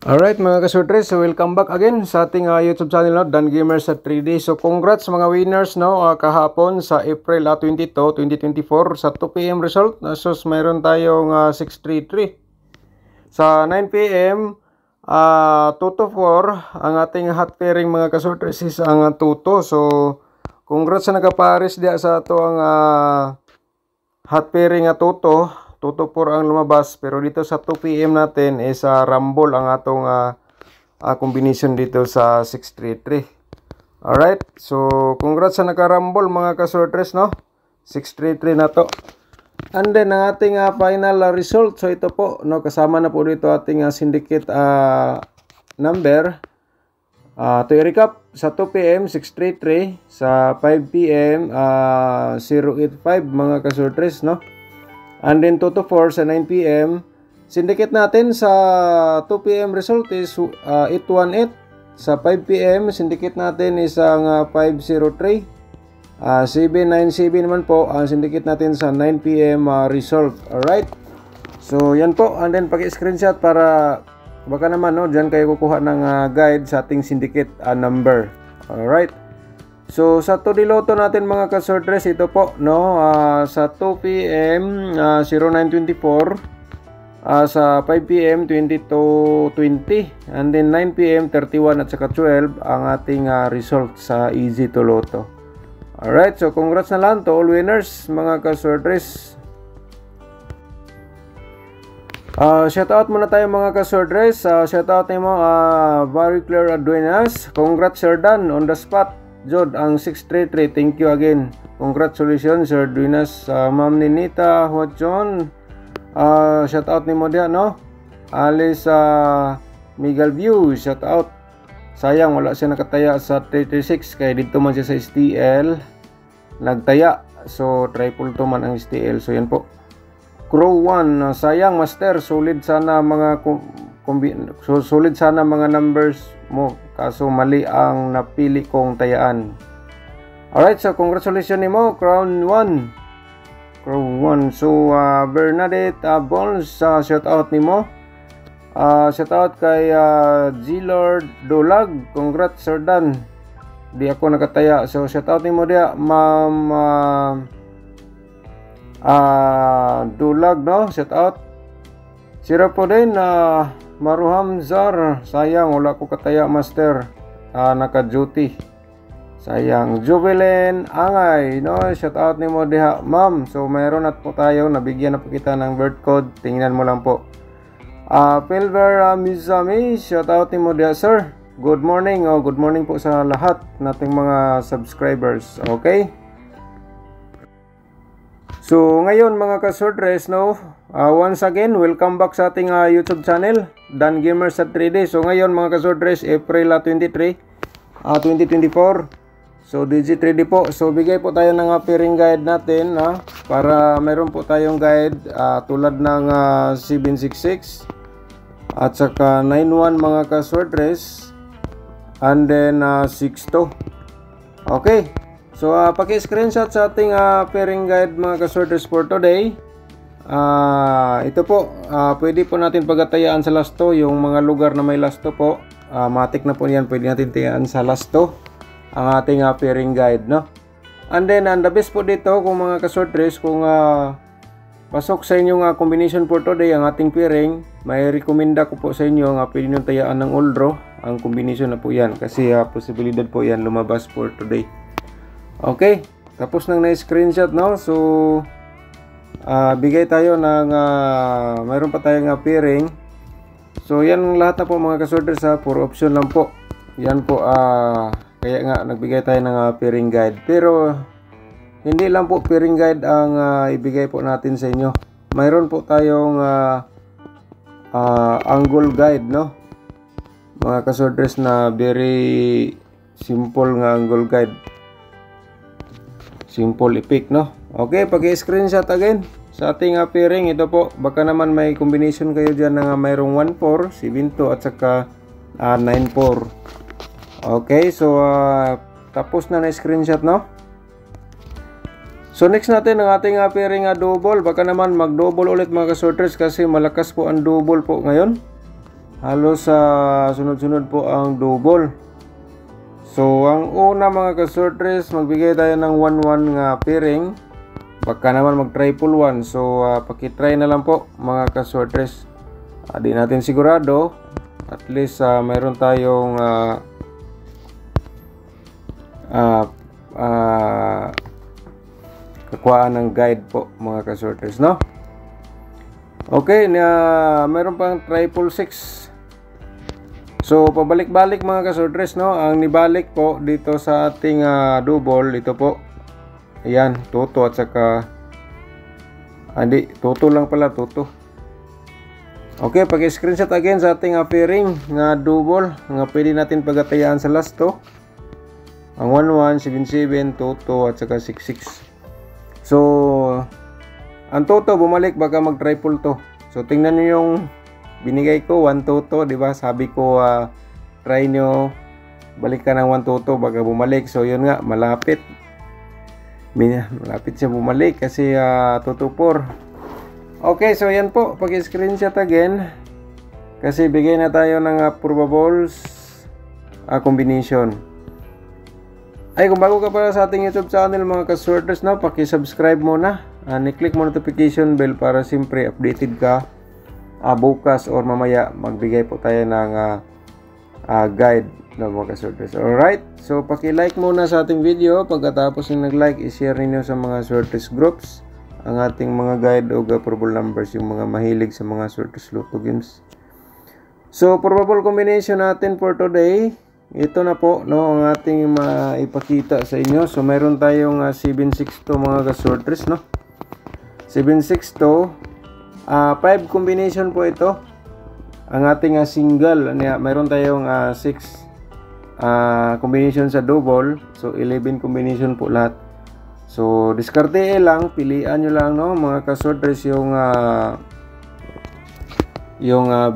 Alright mga kasurtres, so welcome back again sa ating YouTube channel, no? Dan Gamer sa 3D. So congrats mga winners, no? Kahapon sa April 22, 2024 sa 2 PM result. So mayroon tayong 633. Sa 9 PM 2 to 4 ang ating hot pairing mga kasurtres is ang 2. So congrats sa nakapares diya sa ato ang hot pairing 2 to 4 ang lumabas, pero dito sa 2 PM natin is rumble ang atong combination dito sa 633. Alright, so congrats sa naka-rumble mga kasortres, no? 633 na to. And then ang ating final result, so ito po, no, kasama na po dito ating syndicate number. To i-recap, sa 2 PM 633, sa 5 PM 085 mga kasortres, no? And then 2 to 4 sa 9 PM. Syndicate natin sa 2 PM result is 818. Sa 5 PM syndicate natin is ang 503. 797 naman po ang syndicate natin sa 9 PM result. Alright. So yan po. And then paki-screenshot para baka naman, no, dyan kayo kukuha ng guide sa ating syndicate number. Alright. So sa 2D Lotto natin mga kasortres, ito po, no, sa 2 PM 0924, sa 5 PM 2220, and then 9 PM 31 at saka 12 ang ating result sa Easy to Lotto. Alright, so congrats na lang to all winners mga kasortres. Shout out muna tayo mga kasortres. Shout out nimo Very Clear Aduenas. Congrats Sir Dan on the spot. Jod ang 633, thank you again. Congratulations Sir Duinas. Ma'am Ninita Huachon, shout out ni mo dia, no? Alice Miguel View, shout out. Sayang wala siya nakataya sa 36 kaya dito man siya sa STL nagtaya, so triple to man ang STL. So yan po. Crow 1, sayang master, solid sana mga solid sana mga numbers mo, kaso mali ang napili kong tayaan. Alright, so congratulations ni mo, Crown 1. Crown 1. So Bernadette Bones, shout out ni mo. Shout out kay G-Lord Dolag. Congrats Sir Dan. Di ako nakataya. So shout out ni mo dia, Ma'am Dolag, no? Shout out. Sira po din Maruham Zar, sayang wala ko kataya master, naka-duty, sayang. Jubilin Angay, no, shout out ni mo diha ma'am. So mayroon na po tayo, nabigyan na po kita ng birth code, tingnan mo lang po. Pilver Mizami, shout out ni mo diha sir. Good morning, good morning po sa lahat nating mga subscribers. Okay, so ngayon mga kasortres, no, once again welcome back sa ating YouTube channel Dan Gamer sa 3D. So ngayon mga kasortres, April 23, 2024. So Digi3D po. So bigay po tayo ng pairing guide natin, para meron po tayong guide tulad ng 766 at saka 91 mga kasortres, and then 62. Okay, so paki-screenshot sa ating pairing guide mga kasortres for today. Ito po, pwede po natin pagatayaan sa lasto yung mga lugar na may lasto po. Matik na po yan, pwede natin tayaan sa lasto ang ating pairing guide, no? And then the best po dito kung mga kasortres, kung pasok sa inyong combination for today ang ating pairing, may rekomenda ko po sa inyo nga pwede nyo tayaan ng all draw ang combination na po yan, kasi posibilidad po yan lumabas for today. Okay, tapos nang na-screenshot, no? So bigay tayo ng mayroon pa tayong pairing. So yan lahat na po mga kasortres, puro option lang po yan po. Kaya nga nagbigay tayo ng pairing guide, pero hindi lang po pairing guide ang ibigay po natin sa inyo. Mayroon po tayong angle guide, no mga kasortres, na very simple nga angle guide, simple epic, no? Okay, pag-screenshot again sa ating pairing. Ito po, baka naman may combination kayo dyan na mayroong 1-4, 7-2 at saka 9-4. Okay, so tapos na screenshot, no? So next natin ang ating pairing double. Baka naman mag-double ulit mga kasorters kasi malakas po ang double po ngayon. halos sa sunod-sunod po ang double. So ang una mga kasortres, magbigay tayo ng 1-1 nga pairing, baka naman mag triple 1. So pakitry na lang po mga kasortres. Di natin sigurado, at least mayroon tayong kakuhaan ng guide po mga kasortres, no? Okay, meron pang triple 6. So pabalik-balik mga kasortres, no? Ang nibalik po dito sa ating double, ito po. Ayan, toto at saka toto lang pala, toto. Okay, pag-screenshot again sa ating pairing nga double nga pwede natin pagatayaan sa last to. Ang 11, 77, toto at saka 66. So ang toto bumalik, baka mag triple to. So tingnan niyo yung binigay ko, 1 toto, di ba? Sabi ko try nyo balikan ng 1 toto, baka bumalik. So yun nga, malapit siya bumalik kasi toto 4. Okay, so yan po, pag-screenshot again kasi bigay na tayo ng probables combination. Ay, kung bago ka pa sa ating YouTube channel mga kasorters, no, paki-subscribe muna, ni-click mo notification bell para siyempre updated ka bukas or mamaya magbigay po tayo ng guide na mga kasorters. Alright, so paki-like muna sa ating video. Pagkatapos ng nag-like, i-share ninyo sa mga sorters groups ang ating mga guide o probable numbers, yung mga mahilig sa mga sorters Lotto games. So probable combination natin for today, ito na po, no, ang ating maipakita sa inyo. So meron tayong 762 mga kasorters, no, 762. 5 combination po ito. Ang ating single, mayroon tayong 6 combination sa double. So 11 combination po lahat. So diskarte lang, pilian nyo lang, no, mga kasorters, yung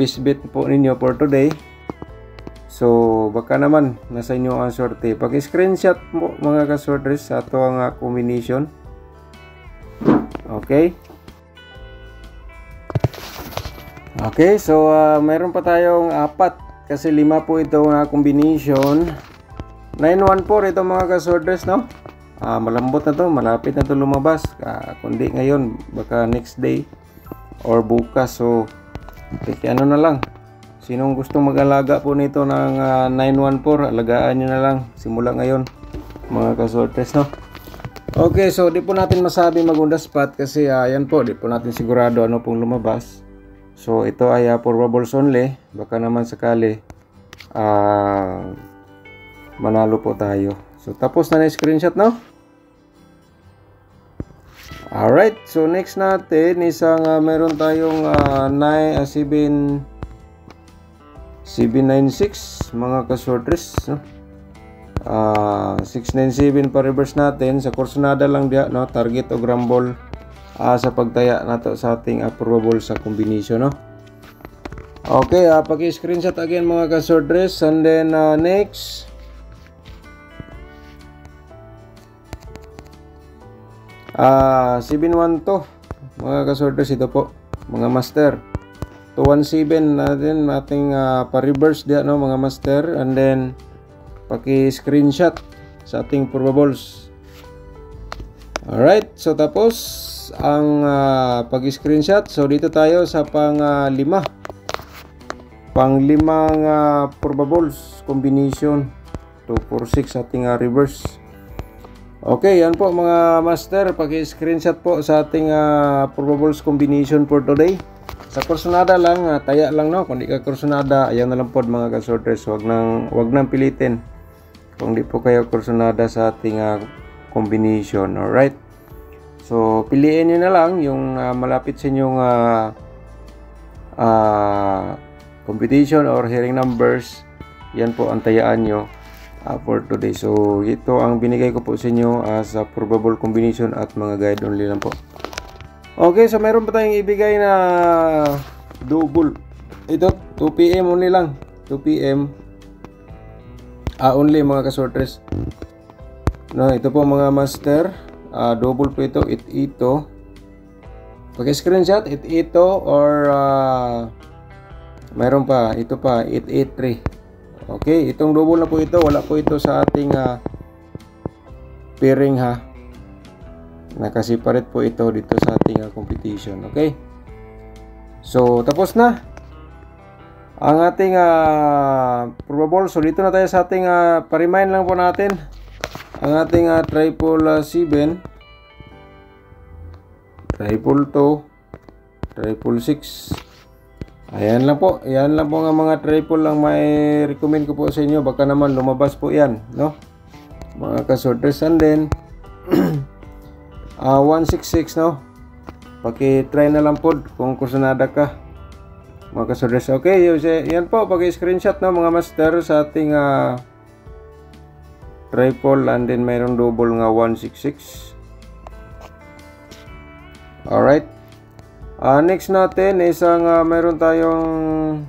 best bet po ninyo for today. So baka naman nasa inyo ang sorte. Pag-screenshot mo mga kasorters sa ito ang combination. Okay. Okay, so mayroon pa tayong 4 kasi 5 po ito na combination. 914 ito mga kasorters, no? Malambot na to, malapit na to lumabas. Kundi ngayon, baka next day or bukas. So ano na lang, sinong gustong mag-alaga po nito ng 914, alagaan nyo na lang simula ngayon mga kasorters, no? Okay, so di po natin masabi mag-on the spot kasi yan po, di po natin sigurado ano pong lumabas. So ito ay probables only, baka naman sakali manalo po tayo. So tapos na screenshot, no? Alright, so next natin isang meron tayong 796 mga kasorters, no? 697 pa reverse natin sa kursonada lang dia, no, target o grumble sa pagtaya nato sa ating probable sa combination, no? Okay, paki-screenshot again mga kasorters, and then next 712 mga kasorters, ito po mga master. 217 natin ating pa-reverse dia, no, mga master, and then paki-screenshot sa ating probables. Alright, so tapos ang pag-screenshot. So dito tayo sa pang-5 probables combination 246 ating reverse. Okay, yan po mga master, paki-screenshot po sa ating probables combination for today. Sa kursonada lang, taya lang, no. Kung di ka kursonada, ayan na lang po mga kasorters, wag nang pilitin kung di po kayo kursonada sa ating combination. Alright, so piliin nyo na lang yung malapit sa inyong competition or hearing numbers. Yan po ang tayaan nyo for today. So ito ang binigay ko po sa inyo as probable combination at mga guide only lang po. Okay, so meron pa tayong ibigay na double. Ito 2 PM only lang, 2 PM only mga kasorters, no. Ito po mga master, double po ito, ito pag screenshot ito or Mayroon pa, ito pa 883. Okay, itong double na po ito, wala po ito sa ating pairing ha. Nakaseparate po ito dito sa ating competition. Okay, so tapos na ang ating probable. So dito na tayo sa ating pa-remind lang po natin ang ating 777, 222, 666. Ayan lang po. Ayan lang po ang mga triple lang may recommend ko po sa inyo. Baka naman lumabas po yan, no? Mga kasorters. And then 166, no? Paki-try na lang po kung kusunada ka, mga kasorters. Okay, yan po. Paki-screenshot na mga master sa ating triple, and then mayroong double nga 166. Alright. Next natin isang mayroon tayong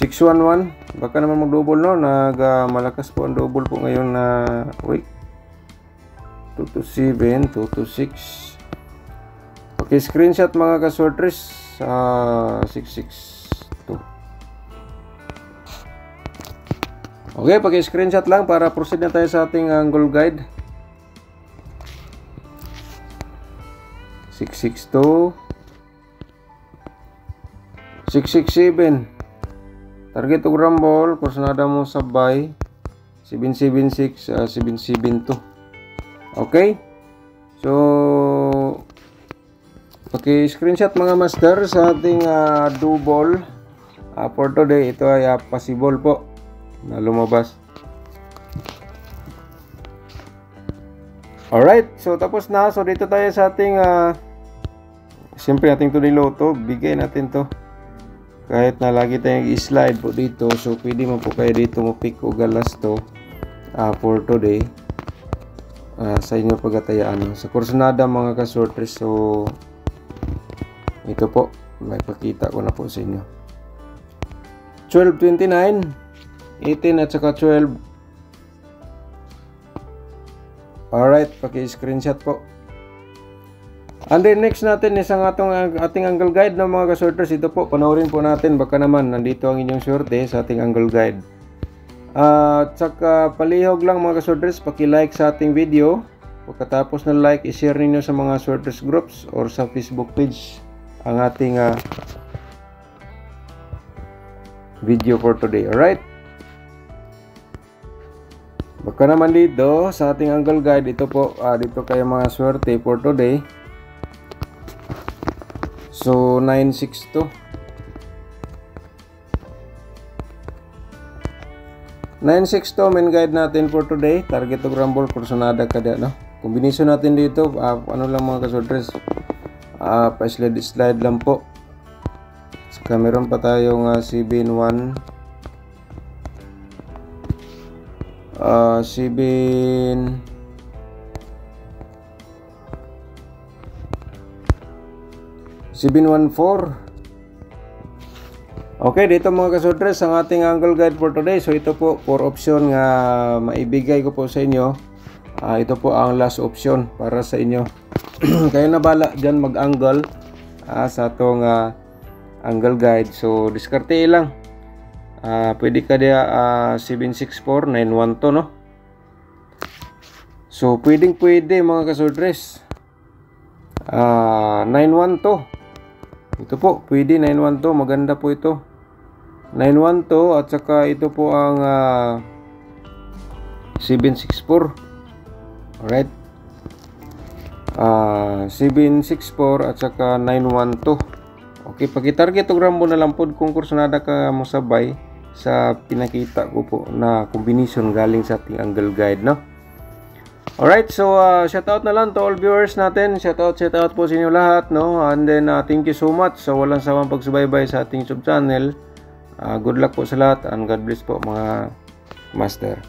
611. Baka naman mag-double, no? Malakas po ang double po ngayon na week. 227, 226. Okay, screenshot mga kasorters. 662. Okay, paki-screenshot lang para proceed na tayo sa ating angle guide. 662, 667. Target to rumble, kursunada mo sabay 776, 772. Okay, so paki-screenshot mga master sa ating double for today. Ito ay possible po na lumabas. Alright, so tapos na. So dito tayo sa ating siyempre ating today loto. Bigay natin to kahit na lagi tayong i-slide po dito. So pwede mo po kayo dito mo pick o galas to for today sa inyo pagkatayaan sa kursunada mga kasorters. So ito po, may pakita ko na po sa inyo. 1229, 18 at saka 12. Alright, paki-screenshot po. And then next natin isang ating angle guide ng mga kasorters. Ito po, panoorin po natin. Baka naman nandito ang inyong swerte sa ating angle guide. At saka palihog lang mga kasorters, paki-like sa ating video. Pagkatapos ng like, i-share ninyo sa mga sorters groups or sa Facebook page ang ating video for today. Alright, baka naman dito sa ating angle guide, ito po dito kayo mga swerte for today. So 962, 962 main guide natin for today. Target to rumble, kursunada kada, no? Combination natin dito ano lang mga kasorters, pa-slide lang po. Saka meron pa tayong CBN1, 714. Okay, dito mga kasorters ang ating angle guide for today. So ito po 4 option nga maibigay ko po sa inyo. Ito po ang last option para sa inyo. Kayo na bala dyan mag-angle sa itong angle guide. So diskarte lang. Pwede ka dia 764, 912, no? So pwede mga kasorters 912. Ito po, pwede 912, maganda po ito. 912 at saka ito po ang 764. Alright. 764 at saka 912. Okay, pag-target og rambo na lang pod kung kursunada ka mo sabay sa pinakita ko po na combination galing sa ating angle guide, no? Alright, so shout out na lang to all viewers natin. Shout out po sa inyo lahat, no? And then thank you so much sa walang sawang pagsubaybay sa ating YouTube channel. Good luck po sa lahat and God bless po mga master.